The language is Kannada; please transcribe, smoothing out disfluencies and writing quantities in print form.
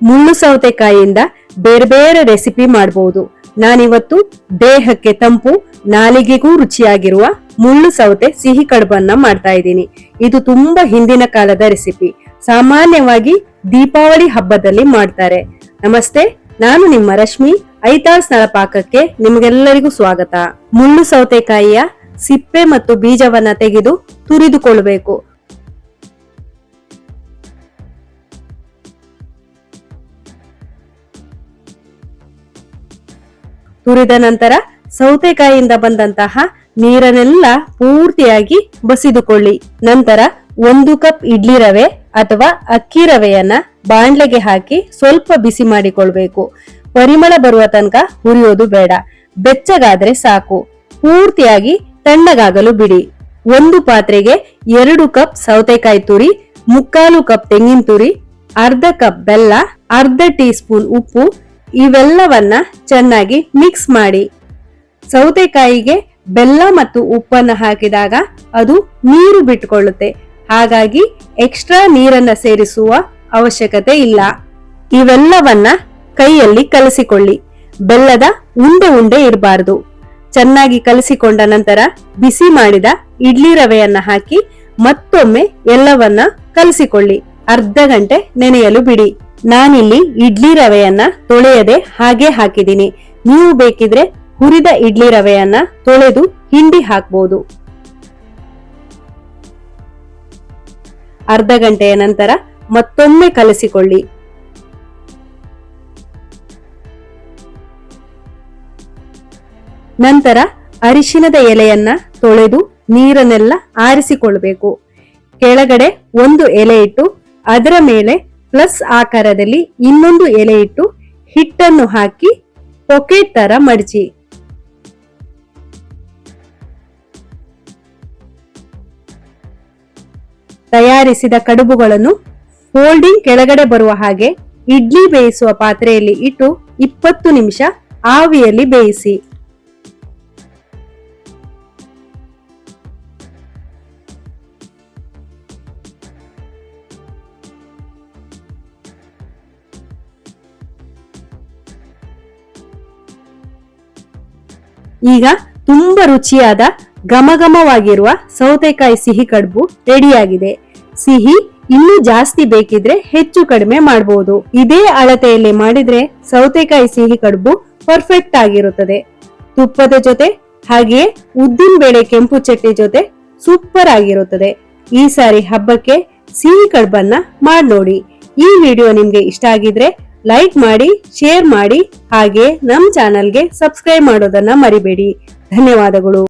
ಮುಳ್ಳು ಸೌತೆಕಾಯಿಯಿಂದ ಬೇರೆ ಬೇರೆ ರೆಸಿಪಿ ಮಾಡಬಹುದು. ನಾನಿವತ್ತು ದೇಹಕ್ಕೆ ತಂಪು, ನಾಲಿಗೆಗೂ ರುಚಿಯಾಗಿರುವ ಮುಳ್ಳು ಸೌತೆ ಸಿಹಿ ಕಡುಬನ್ನ ಮಾಡ್ತಾ ಇದ್ದೀನಿ. ಇದು ತುಂಬಾ ಹಿಂದಿನ ಕಾಲದ ರೆಸಿಪಿ. ಸಾಮಾನ್ಯವಾಗಿ ದೀಪಾವಳಿ ಹಬ್ಬದಲ್ಲಿ ಮಾಡ್ತಾರೆ. ನಮಸ್ತೆ, ನಾನು ನಿಮ್ಮ ರಶ್ಮಿ. ಐತಾಳ್ ಸ್ಥಳ ಪಾಕಕ್ಕೆ ನಿಮಗೆಲ್ಲರಿಗೂ ಸ್ವಾಗತ. ಮುಳ್ಳು ಸೌತೆಕಾಯಿಯ ಸಿಪ್ಪೆ ಮತ್ತು ಬೀಜವನ್ನ ತೆಗೆದು ತುರಿದುಕೊಳ್ಳಬೇಕು. ತುರಿದ ನಂತರ ಸೌತೆಕಾಯಿಯಿಂದ ಬಂದಂತಹ ನೀರನ್ನೆಲ್ಲ ಪೂರ್ತಿಯಾಗಿ ಬಸಿದುಕೊಳ್ಳಿ. ನಂತರ 1 ಕಪ್ ಇಡ್ಲಿ ರವೆ ಅಥವಾ ಅಕ್ಕಿ ರವೆಯನ್ನ ಬಾಂಡ್ಲೆಗೆ ಹಾಕಿ ಸ್ವಲ್ಪ ಬಿಸಿ ಮಾಡಿಕೊಳ್ಬೇಕು. ಪರಿಮಳ ಬರುವ ತನಕ ಹುರಿಯೋದು ಬೇಡ, ಬೆಚ್ಚಗಾದ್ರೆ ಸಾಕು. ಪೂರ್ತಿಯಾಗಿ ತಣ್ಣಗಾಗಲು ಬಿಡಿ. ಒಂದು ಪಾತ್ರೆಗೆ 2 ಕಪ್ ಸೌತೆಕಾಯಿ ತುರಿ, 3/4 ಕಪ್ ತೆಂಗಿನ ತುರಿ, ಅರ್ಧ ಕಪ್ ಬೆಲ್ಲ, ಅರ್ಧ ಟೀ ಸ್ಪೂನ್ ಉಪ್ಪು ಇವೆಲ್ಲವನ್ನ ಚೆನ್ನಾಗಿ ಮಿಕ್ಸ್ ಮಾಡಿ. ಸೌತೆಕಾಯಿಗೆ ಬೆಲ್ಲ ಮತ್ತು ಉಪ್ಪನ್ನ ಹಾಕಿದಾಗ ಅದು ನೀರು ಬಿಟ್ಟುಕೊಳ್ಳುತ್ತೆ. ಹಾಗಾಗಿ ಎಕ್ಸ್ಟ್ರಾ ನೀರನ್ನ ಸೇರಿಸುವ ಅವಶ್ಯಕತೆ ಇಲ್ಲ. ಇವೆಲ್ಲವನ್ನ ಕೈಯಲ್ಲಿ ಕಲಸಿಕೊಳ್ಳಿ. ಬೆಲ್ಲದ ಉಂಡೆ ಉಂಡೆ ಇರಬಾರದು. ಚೆನ್ನಾಗಿ ಕಲಸಿಕೊಂಡ ನಂತರ ಬಿಸಿ ಮಾಡಿದ ಇಡ್ಲಿ ರವೆಯನ್ನ ಹಾಕಿ ಮತ್ತೊಮ್ಮೆ ಎಲ್ಲವನ್ನ ಕಲಸಿಕೊಳ್ಳಿ. ಅರ್ಧ ಗಂಟೆ ನೆನೆಯಲು ಬಿಡಿ. ನಾನಿಲ್ಲಿ ಇಡ್ಲಿ ರವೆಯನ್ನ ತೊಳೆಯದೆ ಹಾಗೆ ಹಾಕಿದ್ದೀನಿ. ನೀವು ಬೇಕಿದ್ರೆ ಹುರಿದ ಇಡ್ಲಿ ರವೆಯನ್ನ ತೊಳೆದು ಹಿಂಡಿ ಹಾಕಬಹುದು. ಅರ್ಧ ಗಂಟೆಯ ನಂತರ ಮತ್ತೊಮ್ಮೆ ಕಲಸಿಕೊಳ್ಳಿ. ನಂತರ ಅರಿಶಿನದ ಎಲೆಯನ್ನ ತೊಳೆದು ನೀರನ್ನೆಲ್ಲ ಆರಿಸಿಕೊಳ್ಬೇಕು. ಕೆಳಗಡೆ 1 ಎಲೆ ಇಟ್ಟು ಅದರ ಮೇಲೆ ಪ್ಲಸ್ ಆಕಾರದಲ್ಲಿ ಇನ್ನೊಂದು ಎಲೆ ಇಟ್ಟು ಹಿಟ್ಟನ್ನು ಹಾಕಿ ಪಾಕೆಟ್ ತರ ಮಡಚಿ. ತಯಾರಿಸಿದ ಕಡುಬುಗಳನ್ನು ಫೋಲ್ಡಿಂಗ್ ಕೆಳಗಡೆ ಬರುವ ಹಾಗೆ ಇಡ್ಲಿ ಬೇಯಿಸುವ ಪಾತ್ರೆಯಲ್ಲಿ ಇಟ್ಟು 20 ನಿಮಿಷ ಆವಿಯಲ್ಲಿ ಬೇಯಿಸಿ. ಈಗ ತುಂಬಾ ರುಚಿಯಾದ ಘಮಘಮವಾಗಿರುವ ಸೌತೆಕಾಯಿ ಸಿಹಿ ಕಡುಬು ರೆಡಿಯಾಗಿದೆ. ಸಿಹಿ ಇನ್ನೂ ಜಾಸ್ತಿ ಬೇಕಿದ್ರೆ ಹೆಚ್ಚು ಕಡಿಮೆ ಮಾಡಬಹುದು. ಇದೇ ಅಳತೆಯಲ್ಲಿ ಮಾಡಿದ್ರೆ ಸೌತೆಕಾಯಿ ಸಿಹಿ ಕಡುಬು ಪರ್ಫೆಕ್ಟ್ ಆಗಿರುತ್ತದೆ. ತುಪ್ಪದ ಜೊತೆ ಹಾಗೆಯೇ ಉದ್ದಿನ ಬೇಳೆ ಕೆಂಪು ಚಟ್ನಿ ಜೊತೆ ಸೂಪರ್ ಆಗಿರುತ್ತದೆ. ಈ ಸಾರಿ ಹಬ್ಬಕ್ಕೆ ಸಿಹಿ ಕಡುಬನ್ನ ಮಾಡಿ ನೋಡಿ. ಈ ವಿಡಿಯೋ ನಿಮ್ಗೆ ಇಷ್ಟ ಆಗಿದ್ರೆ ಲೈಕ್ ಮಾಡಿ, ಶೇರ್ ಮಾಡಿ, ಹಾಗೆ ನಮ್ಮ ಚಾನೆಲ್ಗೆ ಸಬ್ಸ್ಕ್ರೈಬ್ ಮಾಡೋದನ್ನ ಮರಿಬೇಡಿ. ಧನ್ಯವಾದಗಳು.